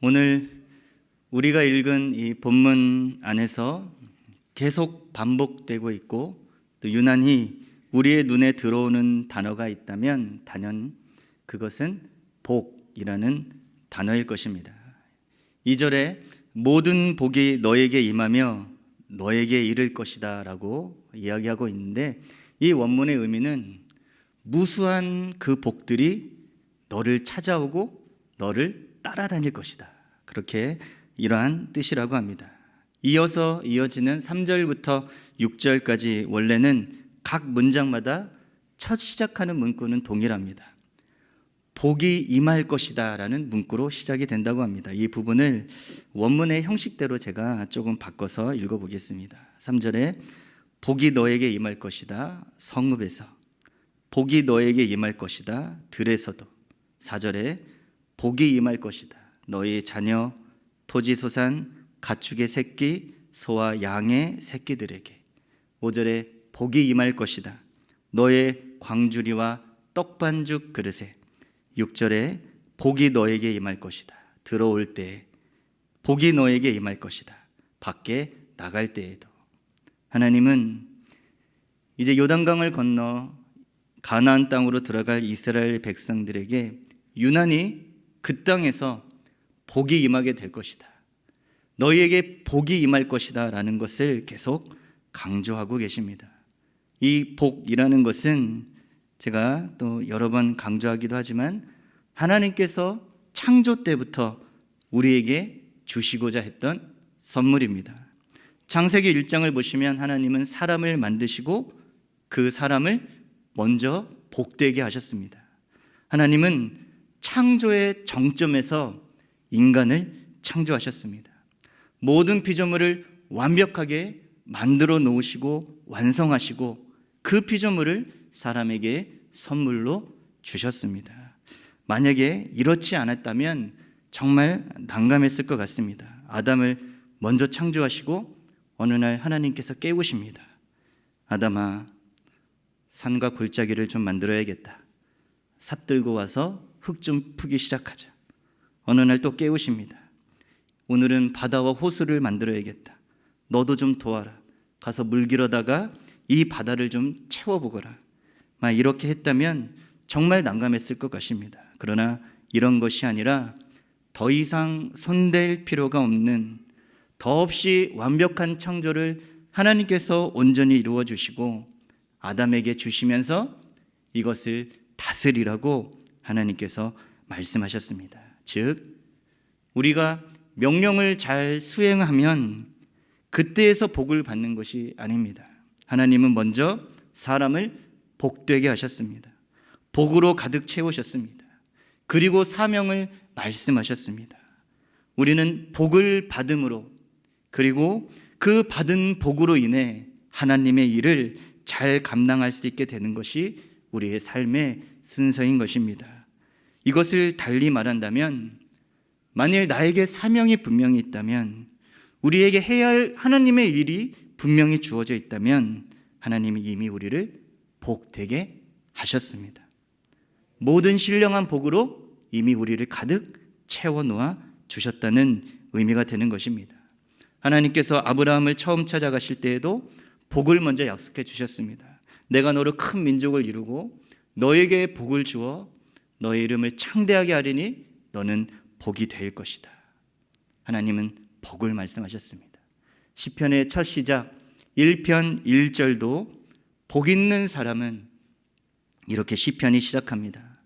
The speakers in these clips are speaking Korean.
오늘 우리가 읽은 이 본문 안에서 계속 반복되고 있고 또 유난히 우리의 눈에 들어오는 단어가 있다면 단연 그것은 복이라는 단어일 것입니다. 2절에 모든 복이 너에게 임하며 너에게 이를 것이다 라고 이야기하고 있는데, 이 원문의 의미는 무수한 그 복들이 너를 찾아오고 너를 따라다닐 것이다, 그렇게 이러한 뜻이라고 합니다. 이어서 이어지는 3절부터 6절까지 원래는 각 문장마다 첫 시작하는 문구는 동일합니다. 복이 임할 것이다 라는 문구로 시작이 된다고 합니다. 이 부분을 원문의 형식대로 제가 조금 바꿔서 읽어보겠습니다. 3절에 복이 너에게 임할 것이다 성읍에서, 복이 너에게 임할 것이다 들에서도. 4절에 복이 임할 것이다 너의 자녀, 토지소산, 가축의 새끼, 소와 양의 새끼들에게. 5절에 복이 임할 것이다 너의 광주리와 떡반죽 그릇에. 6절에 복이 너에게 임할 것이다 들어올 때에, 복이 너에게 임할 것이다 밖에 나갈 때에도. 하나님은 이제 요단강을 건너 가나안 땅으로 들어갈 이스라엘 백성들에게 유난히 그 땅에서 복이 임하게 될 것이다, 너희에게 복이 임할 것이다 라는 것을 계속 강조하고 계십니다. 이 복이라는 것은 제가 또 여러 번 강조하기도 하지만 하나님께서 창조 때부터 우리에게 주시고자 했던 선물입니다. 창세기 1장을 보시면 하나님은 사람을 만드시고 그 사람을 먼저 복되게 하셨습니다. 하나님은 창조의 정점에서 인간을 창조하셨습니다. 모든 피조물을 완벽하게 만들어 놓으시고 완성하시고 그 피조물을 사람에게 선물로 주셨습니다. 만약에 이렇지 않았다면 정말 난감했을 것 같습니다. 아담을 먼저 창조하시고 어느 날 하나님께서 깨우십니다. 아담아, 산과 골짜기를 좀 만들어야겠다. 삽 들고 와서 흙 좀 푸기 시작하자. 어느 날 또 깨우십니다. 오늘은 바다와 호수를 만들어야겠다. 너도 좀 도와라. 가서 물 길어다가 이 바다를 좀 채워보거라. 이렇게 했다면 정말 난감했을 것 같습니다. 그러나 이런 것이 아니라 더 이상 손댈 필요가 없는, 더없이 완벽한 창조를 하나님께서 온전히 이루어 주시고 아담에게 주시면서 이것을 다스리라고 하나님께서 말씀하셨습니다. 즉 우리가 명령을 잘 수행하면 그때에서 복을 받는 것이 아닙니다. 하나님은 먼저 사람을 복되게 하셨습니다. 복으로 가득 채우셨습니다. 그리고 사명을 말씀하셨습니다. 우리는 복을 받음으로, 그리고 그 받은 복으로 인해 하나님의 일을 잘 감당할 수 있게 되는 것이 우리의 삶의 순서인 것입니다. 이것을 달리 말한다면, 만일 나에게 사명이 분명히 있다면, 우리에게 해야 할 하나님의 일이 분명히 주어져 있다면 하나님이 이미 우리를 복되게 하셨습니다. 모든 신령한 복으로 이미 우리를 가득 채워놓아 주셨다는 의미가 되는 것입니다. 하나님께서 아브라함을 처음 찾아가실 때에도 복을 먼저 약속해 주셨습니다. 내가 너로 큰 민족을 이루고 너에게 복을 주어 너의 이름을 창대하게 하리니 너는 복이 될 것이다. 하나님은 복을 말씀하셨습니다. 시편의 첫 시작 1편 1절도 복 있는 사람은 이렇게 시편이 시작합니다.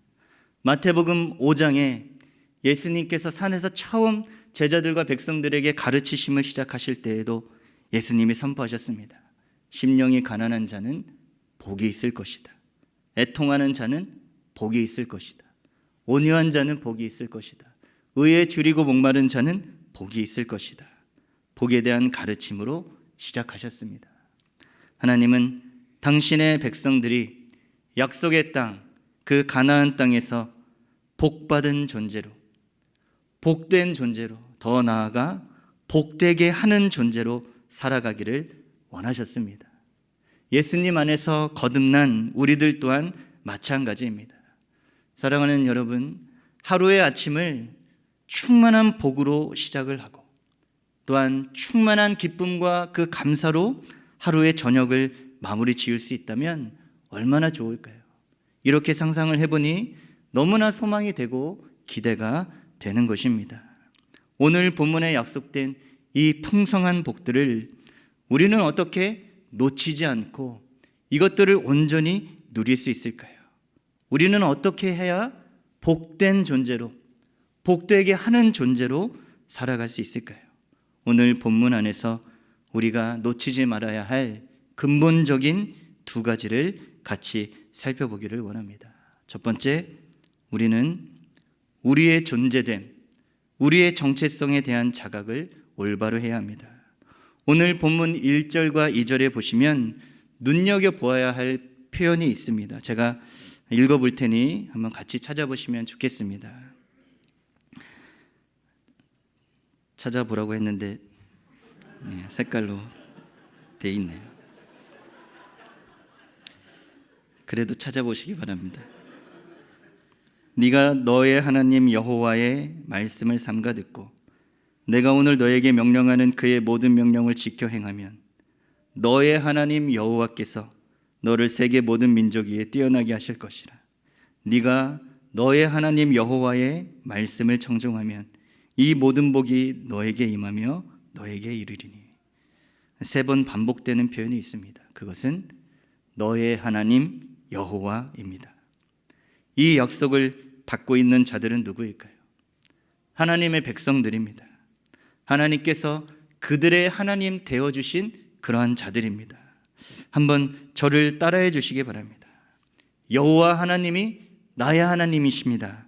마태복음 5장에 예수님께서 산에서 처음 제자들과 백성들에게 가르치심을 시작하실 때에도 예수님이 선포하셨습니다. 심령이 가난한 자는 복이 있을 것이다. 애통하는 자는 복이 있을 것이다. 온유한 자는 복이 있을 것이다. 의에 줄이고 목마른 자는 복이 있을 것이다. 복에 대한 가르침으로 시작하셨습니다. 하나님은 당신의 백성들이 약속의 땅, 그 가나안 땅에서 복받은 존재로, 복된 존재로, 더 나아가 복되게 하는 존재로 살아가기를 원하셨습니다. 예수님 안에서 거듭난 우리들 또한 마찬가지입니다. 사랑하는 여러분, 하루의 아침을 충만한 복으로 시작을 하고 또한 충만한 기쁨과 그 감사로 하루의 저녁을 마무리 지을 수 있다면 얼마나 좋을까요? 이렇게 상상을 해보니 너무나 소망이 되고 기대가 되는 것입니다. 오늘 본문에 약속된 이 풍성한 복들을 우리는 어떻게 놓치지 않고 이것들을 온전히 누릴 수 있을까요? 우리는 어떻게 해야 복된 존재로, 복되게 하는 존재로 살아갈 수 있을까요? 오늘 본문 안에서 우리가 놓치지 말아야 할 근본적인 두 가지를 같이 살펴보기를 원합니다. 첫 번째, 우리는 우리의 존재됨, 우리의 정체성에 대한 자각을 올바로 해야 합니다. 오늘 본문 1절과 2절에 보시면 눈여겨보아야 할 표현이 있습니다. 제가 읽어볼 테니 한번 같이 찾아보시면 좋겠습니다. 찾아보라고 했는데 색깔로 돼 있네요. 그래도 찾아보시기 바랍니다. 네가 너의 하나님 여호와의 말씀을 삼가 듣고 내가 오늘 너에게 명령하는 그의 모든 명령을 지켜 행하면 너의 하나님 여호와께서 너를 세계 모든 민족 위에 뛰어나게 하실 것이라. 네가 너의 하나님 여호와의 말씀을 청종하면 이 모든 복이 너에게 임하며 너에게 이르리니. 3번 반복되는 표현이 있습니다. 그것은 너의 하나님 여호와입니다. 이 약속을 받고 있는 자들은 누구일까요? 하나님의 백성들입니다. 하나님께서 그들의 하나님 되어주신 그러한 자들입니다. 한번 저를 따라해 주시기 바랍니다. 여호와 하나님이 나의 하나님이십니다.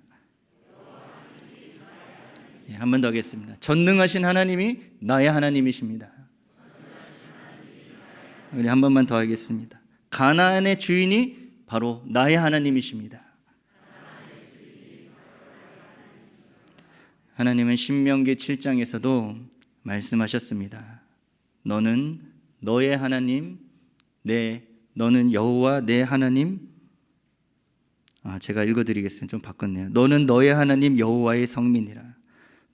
한 번 더 하겠습니다. 전능하신 하나님이 나의 하나님이십니다. 우리 한 번만 더 하겠습니다. 가나안의 주인이 바로 나의 하나님이십니다. 하나님은 신명기 7장에서도 말씀하셨습니다. 너는 너의 하나님, 너는 여호와 내 하나님. 제가 읽어드리겠습니다. 좀 바꿨네요. 너는 너의 하나님 여호와의 성민이라.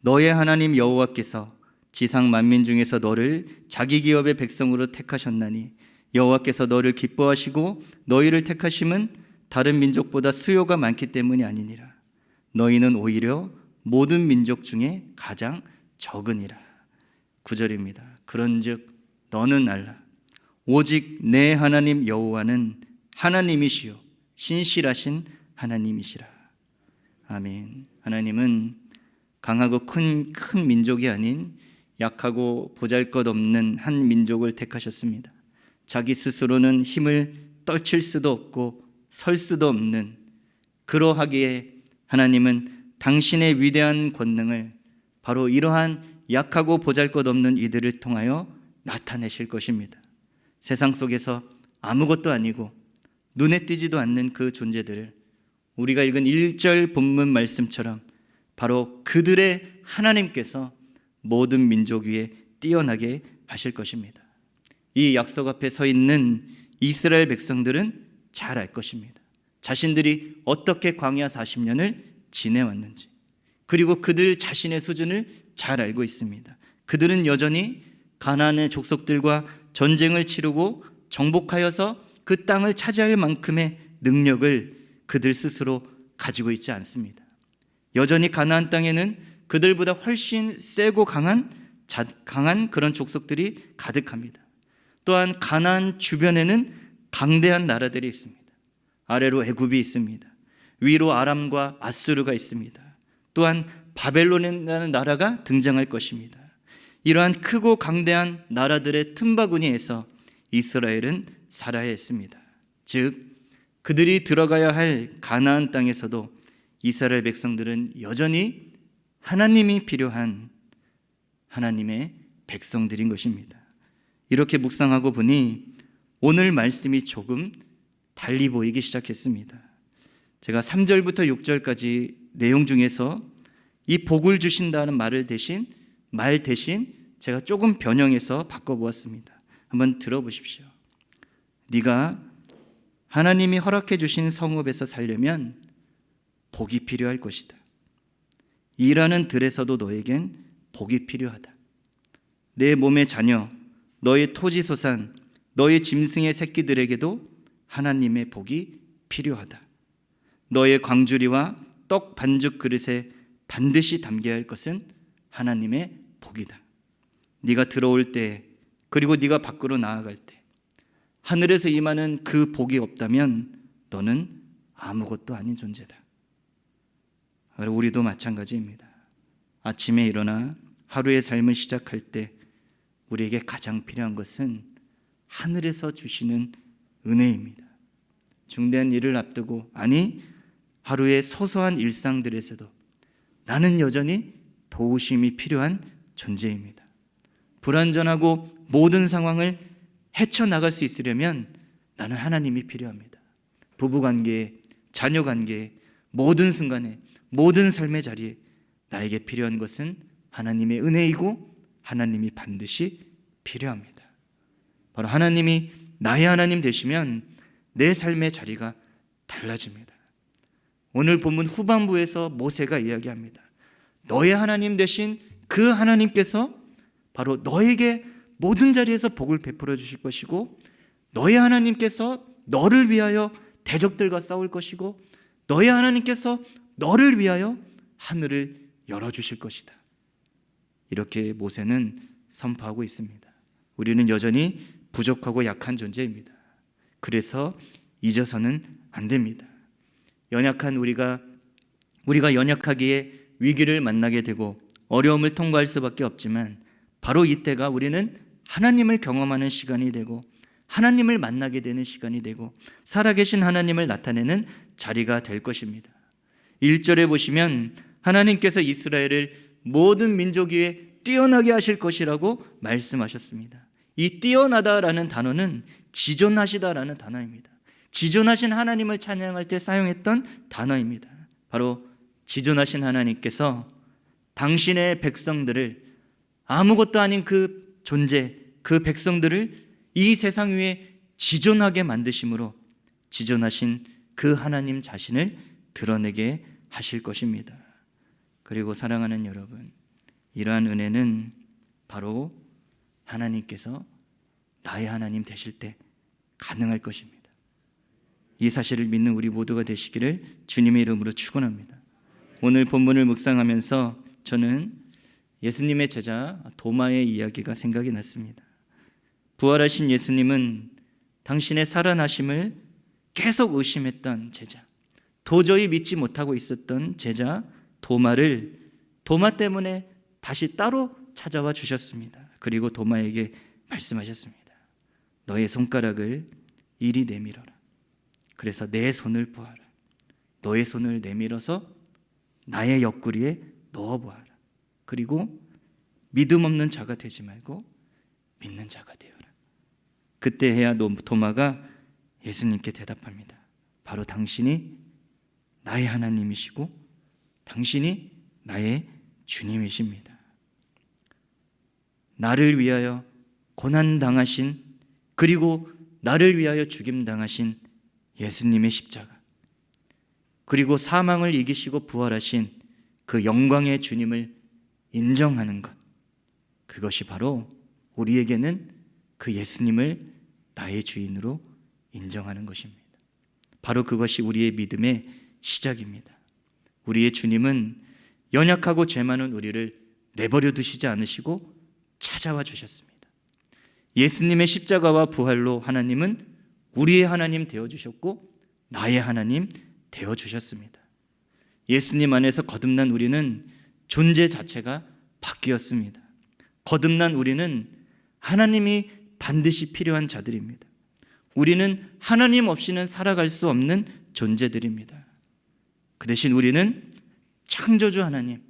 너의 하나님 여호와께서 지상 만민 중에서 너를 자기 기업의 백성으로 택하셨나니 여호와께서 너를 기뻐하시고 너희를 택하심은 다른 민족보다 수요가 많기 때문이 아니니라. 너희는 오히려 모든 민족 중에 가장 적으니라. 9절입니다. 그런즉 너는 알라. 오직 내 하나님 여호와는 하나님이시요 신실하신 하나님이시라. 아멘. 하나님은 강하고 큰 민족이 아닌 약하고 보잘것없는 한 민족을 택하셨습니다. 자기 스스로는 힘을 떨칠 수도 없고 설 수도 없는, 그러하기에 하나님은 당신의 위대한 권능을 바로 이러한 약하고 보잘것없는 이들을 통하여 나타내실 것입니다. 세상 속에서 아무것도 아니고 눈에 띄지도 않는 그 존재들을 우리가 읽은 1절 본문 말씀처럼 바로 그들의 하나님께서 모든 민족 위에 뛰어나게 하실 것입니다. 이 약속 앞에 서 있는 이스라엘 백성들은 잘 알 것입니다. 자신들이 어떻게 광야 40년을 지내왔는지, 그리고 그들 자신의 수준을 잘 알고 있습니다. 그들은 여전히 가나안의 족속들과 전쟁을 치르고 정복하여서 그 땅을 차지할 만큼의 능력을 그들 스스로 가지고 있지 않습니다. 여전히 가나안 땅에는 그들보다 훨씬 세고 강한 그런 족속들이 가득합니다. 또한 가나안 주변에는 강대한 나라들이 있습니다. 아래로 애굽이 있습니다. 위로 아람과 아수르가 있습니다. 또한 바벨론이라는 나라가 등장할 것입니다. 이러한 크고 강대한 나라들의 틈바구니에서 이스라엘은 살아야 했습니다. 즉 그들이 들어가야 할 가나안 땅에서도 이스라엘 백성들은 여전히 하나님이 필요한 하나님의 백성들인 것입니다. 이렇게 묵상하고 보니 오늘 말씀이 조금 달리 보이기 시작했습니다. 제가 3절부터 6절까지 내용 중에서 이 복을 주신다는 말 대신 제가 조금 변형해서 바꿔보았습니다. 한번 들어보십시오. 네가 하나님이 허락해 주신 성읍에서 살려면 복이 필요할 것이다. 일하는 들에서도 너에겐 복이 필요하다. 내 몸의 자녀, 너의 토지 소산, 너의 짐승의 새끼들에게도 하나님의 복이 필요하다. 너의 광주리와 떡 반죽 그릇에 반드시 담겨야 할 것은 하나님의 복이다. 네가 들어올 때, 그리고 네가 밖으로 나아갈 때 하늘에서 임하는 그 복이 없다면 너는 아무것도 아닌 존재다. 우리도 마찬가지입니다. 아침에 일어나 하루의 삶을 시작할 때 우리에게 가장 필요한 것은 하늘에서 주시는 은혜입니다. 중대한 일을 앞두고, 아니 하루의 소소한 일상들에서도 나는 여전히 도우심이 필요한 존재입니다. 불완전하고 모든 상황을 헤쳐나갈 수 있으려면 나는 하나님이 필요합니다. 부부관계, 자녀관계, 모든 순간에, 모든 삶의 자리에 나에게 필요한 것은 하나님의 은혜이고 하나님이 반드시 필요합니다. 바로 하나님이 나의 하나님 되시면 내 삶의 자리가 달라집니다. 오늘 본문 후반부에서 모세가 이야기합니다. 너의 하나님 되신 그 하나님께서 바로 너에게 모든 자리에서 복을 베풀어 주실 것이고, 너의 하나님께서 너를 위하여 대적들과 싸울 것이고, 너의 하나님께서 너를 위하여 하늘을 열어주실 것이다. 이렇게 모세는 선포하고 있습니다. 우리는 여전히 부족하고 약한 존재입니다. 그래서 잊어서는 안 됩니다. 연약한 우리가 연약하기에 위기를 만나게 되고 어려움을 통과할 수밖에 없지만, 바로 이때가 우리는 하나님을 경험하는 시간이 되고 하나님을 만나게 되는 시간이 되고 살아계신 하나님을 나타내는 자리가 될 것입니다. 1절에 보시면 하나님께서 이스라엘을 모든 민족 위에 뛰어나게 하실 것이라고 말씀하셨습니다. 이 뛰어나다라는 단어는 지존하시다라는 단어입니다. 지존하신 하나님을 찬양할 때 사용했던 단어입니다. 바로 지존하신 하나님께서 당신의 백성들을, 아무것도 아닌 그 존재, 그 백성들을 이 세상 위에 지존하게 만드심으로 지존하신 그 하나님 자신을 드러내게 하실 것입니다. 그리고 사랑하는 여러분, 이러한 은혜는 바로 하나님께서 나의 하나님 되실 때 가능할 것입니다. 이 사실을 믿는 우리 모두가 되시기를 주님의 이름으로 축원합니다. 오늘 본문을 묵상하면서 저는 예수님의 제자 도마의 이야기가 생각이 났습니다. 부활하신 예수님은 당신의 살아나심을 계속 의심했던 제자, 도저히 믿지 못하고 있었던 제자 도마를 도마 때문에 다시 따로 찾아와 주셨습니다. 그리고 도마에게 말씀하셨습니다. 너의 손가락을 이리 내밀어라. 그래서 내 손을 보아라. 너의 손을 내밀어서 나의 옆구리에 넣어보아라. 그리고 믿음 없는 자가 되지 말고 믿는 자가 되어라. 그때해야 도마가 예수님께 대답합니다. 바로 당신이 나의 하나님이시고 당신이 나의 주님이십니다. 나를 위하여 고난당하신, 그리고 나를 위하여 죽임당하신 예수님의 십자가, 그리고 사망을 이기시고 부활하신 그 영광의 주님을 인정하는 것, 그것이 바로 우리에게는 그 예수님을 나의 주인으로 인정하는 것입니다. 바로 그것이 우리의 믿음의 시작입니다. 우리의 주님은 연약하고 죄 많은 우리를 내버려 두시지 않으시고 찾아와 주셨습니다. 예수님의 십자가와 부활로 하나님은 우리의 하나님 되어주셨고 나의 하나님 되어주셨습니다. 예수님 안에서 거듭난 우리는 존재 자체가 바뀌었습니다. 거듭난 우리는 하나님이 반드시 필요한 자들입니다. 우리는 하나님 없이는 살아갈 수 없는 존재들입니다. 그 대신 우리는 창조주 하나님,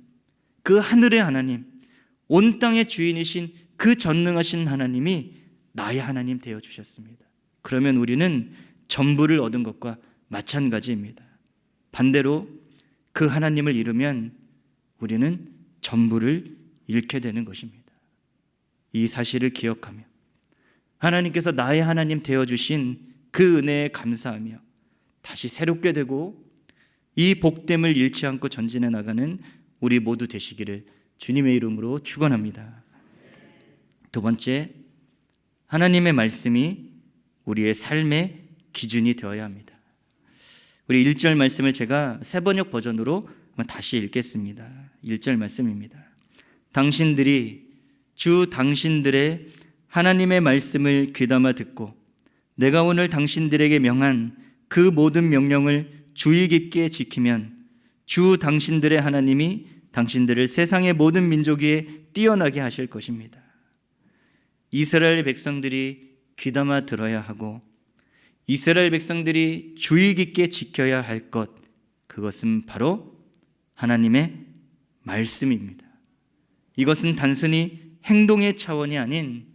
그 하늘의 하나님, 온 땅의 주인이신 그 전능하신 하나님이 나의 하나님 되어주셨습니다. 그러면 우리는 전부를 얻은 것과 마찬가지입니다. 반대로 그 하나님을 잃으면 우리는 전부를 잃게 되는 것입니다. 이 사실을 기억하며 하나님께서 나의 하나님 되어주신 그 은혜에 감사하며 다시 새롭게 되고 이 복됨을 잃지 않고 전진해 나가는 우리 모두 되시기를 주님의 이름으로 축원합니다. 두 번째, 하나님의 말씀이 우리의 삶의 기준이 되어야 합니다. 우리 1절 말씀을 제가 세번역 버전으로 다시 읽겠습니다. 1절 말씀입니다. 당신들이 주 당신들의 하나님의 말씀을 귀담아 듣고 내가 오늘 당신들에게 명한 그 모든 명령을 주의 깊게 지키면 주 당신들의 하나님이 당신들을 세상의 모든 민족 위에 뛰어나게 하실 것입니다. 이스라엘 백성들이 귀담아 들어야 하고 이스라엘 백성들이 주의 깊게 지켜야 할 것, 그것은 바로 하나님의 말씀입니다. 이것은 단순히 행동의 차원이 아닌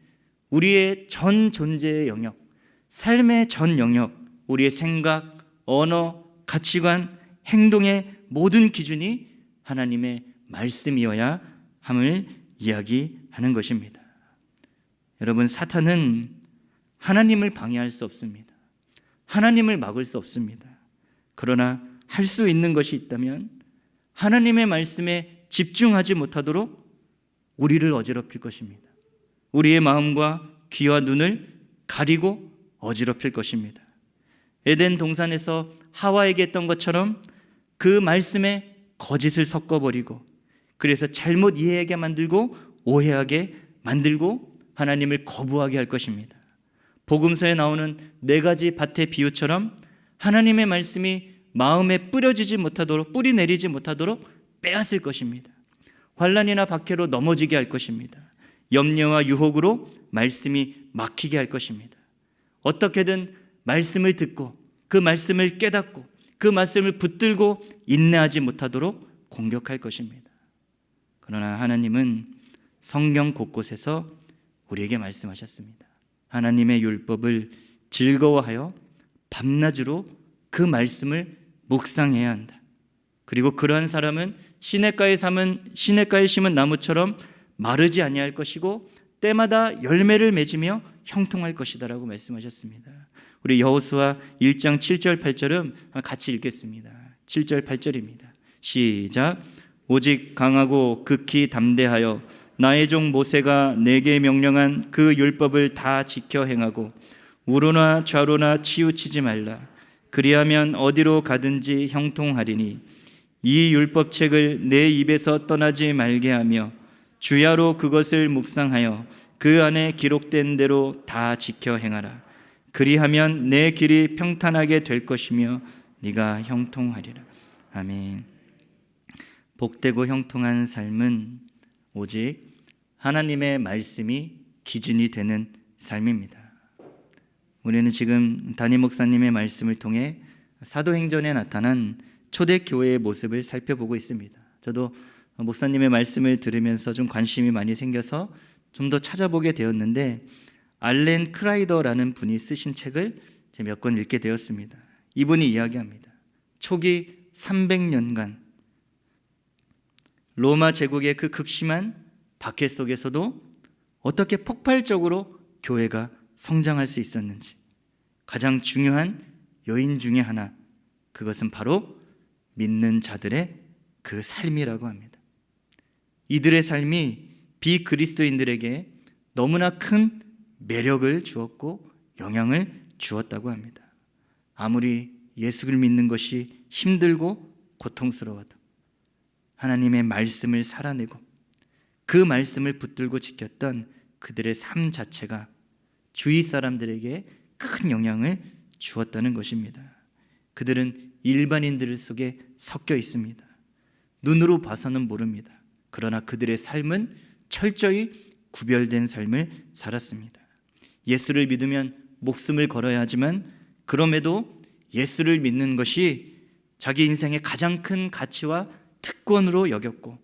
우리의 전 존재의 영역, 삶의 전 영역, 우리의 생각, 언어, 가치관, 행동의 모든 기준이 하나님의 말씀이어야 함을 이야기하는 것입니다. 여러분, 사탄은 하나님을 방해할 수 없습니다. 하나님을 막을 수 없습니다. 그러나 할 수 있는 것이 있다면 하나님의 말씀에 집중하지 못하도록 우리를 어지럽힐 것입니다. 우리의 마음과 귀와 눈을 가리고 어지럽힐 것입니다. 에덴 동산에서 하와에게 했던 것처럼 그 말씀에 거짓을 섞어버리고 그래서 잘못 이해하게 만들고 오해하게 만들고 하나님을 거부하게 할 것입니다. 복음서에 나오는 4가지 밭의 비유처럼 하나님의 말씀이 마음에 뿌려지지 못하도록, 뿌리 내리지 못하도록 빼앗을 것입니다. 환난이나 박해로 넘어지게 할 것입니다. 염려와 유혹으로 말씀이 막히게 할 것입니다. 어떻게든 말씀을 듣고 그 말씀을 깨닫고 그 말씀을 붙들고 인내하지 못하도록 공격할 것입니다. 그러나 하나님은 성경 곳곳에서 우리에게 말씀하셨습니다. 하나님의 율법을 즐거워하여 밤낮으로 그 말씀을 묵상해야 한다. 그리고 그러한 사람은 시냇가에 심은 나무처럼 마르지 아니할 것이고 때마다 열매를 맺으며 형통할 것이다라고 말씀하셨습니다. 우리 여호수아 1장 7절 8절은 같이 읽겠습니다. 7절 8절입니다. 시작. 오직 강하고 극히 담대하여 나의 종 모세가 내게 명령한 그 율법을 다 지켜 행하고 우로나 좌로나 치우치지 말라. 그리하면 어디로 가든지 형통하리니 이 율법책을 내 입에서 떠나지 말게 하며 주야로 그것을 묵상하여 그 안에 기록된 대로 다 지켜 행하라. 그리하면 내 길이 평탄하게 될 것이며 네가 형통하리라. 아멘. 복되고 형통한 삶은 오직 하나님의 말씀이 기준이 되는 삶입니다. 우리는 지금 담임 목사님의 말씀을 통해 사도행전에 나타난 초대교회의 모습을 살펴보고 있습니다. 저도 목사님의 말씀을 들으면서 좀 관심이 많이 생겨서 좀 더 찾아보게 되었는데 알렌 크라이더라는 분이 쓰신 책을 몇 권 읽게 되었습니다. 이분이 이야기합니다. 초기 300년간 로마 제국의 그 극심한 박해 속에서도 어떻게 폭발적으로 교회가 성장할 수 있었는지, 가장 중요한 요인 중에 하나, 그것은 바로 믿는 자들의 그 삶이라고 합니다. 이들의 삶이 비그리스도인들에게 너무나 큰 매력을 주었고 영향을 주었다고 합니다. 아무리 예수를 믿는 것이 힘들고 고통스러워도 하나님의 말씀을 살아내고 그 말씀을 붙들고 지켰던 그들의 삶 자체가 주위 사람들에게 큰 영향을 주었다는 것입니다. 그들은 일반인들 속에 섞여 있습니다. 눈으로 봐서는 모릅니다. 그러나 그들의 삶은 철저히 구별된 삶을 살았습니다. 예수를 믿으면 목숨을 걸어야 하지만 그럼에도 예수를 믿는 것이 자기 인생의 가장 큰 가치와 특권으로 여겼고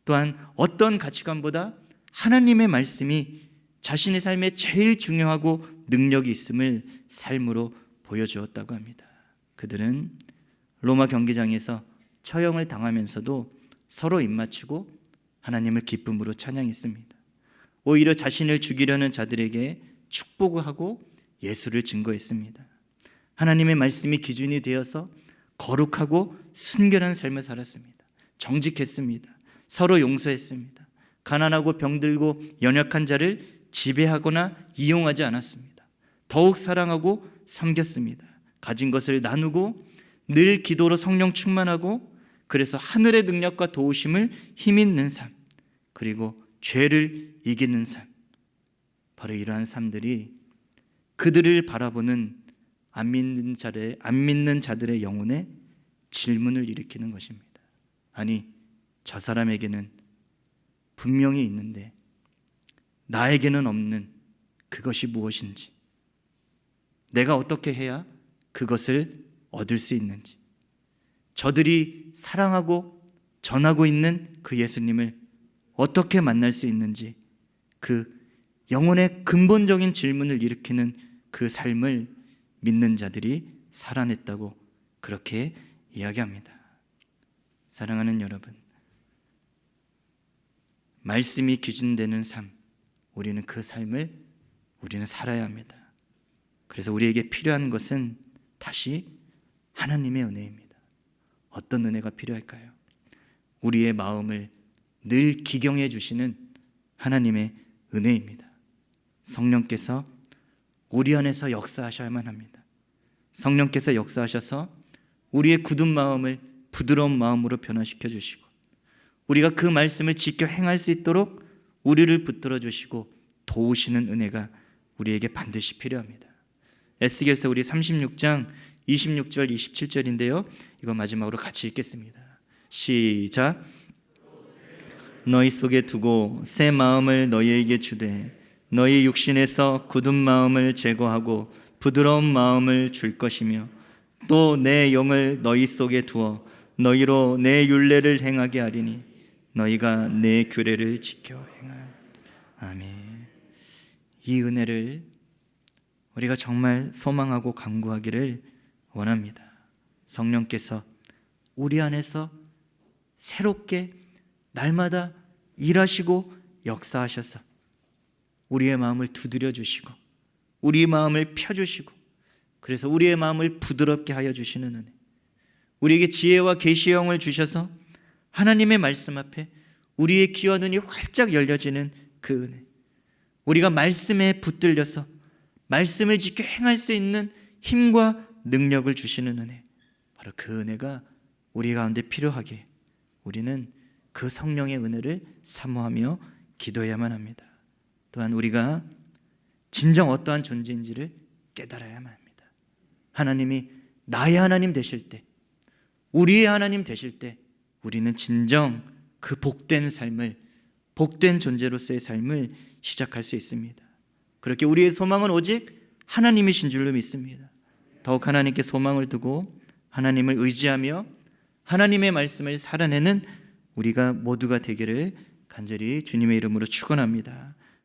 또한 어떤 가치관보다 하나님의 말씀이 자신의 삶에 제일 중요하고 능력이 있음을 삶으로 보여주었다고 합니다. 그들은 로마 경기장에서 처형을 당하면서도 서로 입맞추고 하나님을 기쁨으로 찬양했습니다. 오히려 자신을 죽이려는 자들에게 축복하고 예수를 증거했습니다. 하나님의 말씀이 기준이 되어서 거룩하고 순결한 삶을 살았습니다. 정직했습니다. 서로 용서했습니다. 가난하고 병들고 연약한 자를 지배하거나 이용하지 않았습니다. 더욱 사랑하고 섬겼습니다. 가진 것을 나누고 늘 기도로 성령 충만하고, 그래서 하늘의 능력과 도우심을 힘있는 삶, 그리고 죄를 이기는 삶, 바로 이러한 삶들이 그들을 바라보는 안 믿는 자들의 영혼에 질문을 일으키는 것입니다. 아니, 저 사람에게는 분명히 있는데 나에게는 없는 그것이 무엇인지, 내가 어떻게 해야 그것을 얻을 수 있는지, 저들이 사랑하고 전하고 있는 그 예수님을 어떻게 만날 수 있는지, 그 영혼의 근본적인 질문을 일으키는 그 삶을 믿는 자들이 살아냈다고 그렇게 이야기합니다. 사랑하는 여러분, 말씀이 기준되는 삶, 우리는 그 삶을 살아야 합니다. 그래서 우리에게 필요한 것은 다시 하나님의 은혜입니다. 어떤 은혜가 필요할까요? 우리의 마음을 늘 기경해 주시는 하나님의 은혜입니다. 성령께서 우리 안에서 역사하셔야만 합니다. 성령께서 역사하셔서 우리의 굳은 마음을 부드러운 마음으로 변화시켜 주시고, 우리가 그 말씀을 지켜 행할 수 있도록 우리를 붙들어 주시고 도우시는 은혜가 우리에게 반드시 필요합니다. 에스겔서 우리 36장 26절 27절인데요, 이거 마지막으로 같이 읽겠습니다. 시작. 너희 속에 두고 새 마음을 너희에게 주되 너희 육신에서 굳은 마음을 제거하고 부드러운 마음을 줄 것이며, 또 내 영을 너희 속에 두어 너희로 내 율례를 행하게 하리니 너희가 내 규례를 지켜 행할. 아멘. 이 은혜를 우리가 정말 소망하고 간구하기를 원합니다. 성령께서 우리 안에서 새롭게 날마다 일하시고 역사하셔서 우리의 마음을 두드려 주시고 우리의 마음을 펴주시고, 그래서 우리의 마음을 부드럽게 하여 주시는 은혜, 우리에게 지혜와 계시의 영을 주셔서 하나님의 말씀 앞에 우리의 귀와 눈이 활짝 열려지는 그 은혜, 우리가 말씀에 붙들려서 말씀을 지켜 행할 수 있는 힘과 능력을 주시는 은혜, 바로 그 은혜가 우리 가운데 필요하게 우리는 그 성령의 은혜를 사모하며 기도해야만 합니다. 또한 우리가 진정 어떠한 존재인지를 깨달아야만 합니다. 하나님이 나의 하나님 되실 때, 우리의 하나님 되실 때 우리는 진정 그 복된 삶을, 복된 존재로서의 삶을 시작할 수 있습니다. 그렇게 우리의 소망은 오직 하나님이신 줄로 믿습니다. 더욱 하나님께 소망을 두고 하나님을 의지하며 하나님의 말씀을 살아내는 우리가 모두가 되기를 간절히 주님의 이름으로 축원합니다.